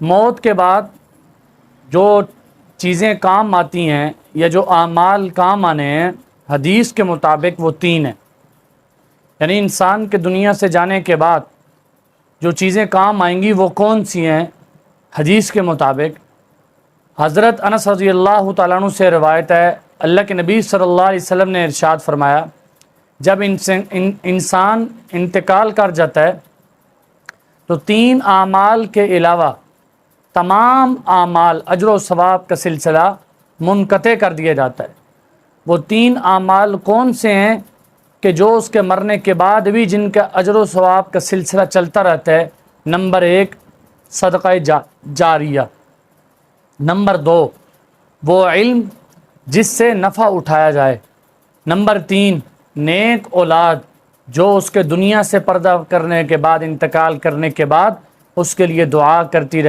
موت کے بعد جو چیزیں کام آتی ہیں یا جو اعمال کام آنے ہیں حدیث کے مطابق وہ 3 ہیں. یعنی انسان کے دنیا سے جانے کے بعد جو چیزیں کام آئیں گی وہ کون سی ہیں؟ حدیث کے مطابق حضرت انس رضی اللہ تعالیٰ عنہ سے روایت ہے، اللہ کے نبی صلی اللہ علیہ وسلم نے ارشاد فرمایا جب انسان انتقال کر جاتا ہے تو 3 اعمال کے علاوہ تمام اعمال اجر و ثواب کا سلسلہ منقطع کر دیا جاتا ہے. وہ 3 اعمال کون سے ہیں کہ جو اس کے مرنے کے بعد بھی جن کا اجر و ثواب کا سلسلہ چلتا رہتا ہے؟ نمبر 1 صدقہ جاریہ، نمبر 2 وہ علم جس سے نفع اٹھایا جائے، نمبر 3 نیک اولاد جو اس کے دنیا سے پردہ کرنے کے بعد انتقال کرنے کے بعد اس کے لیے دعا کرتی رہے.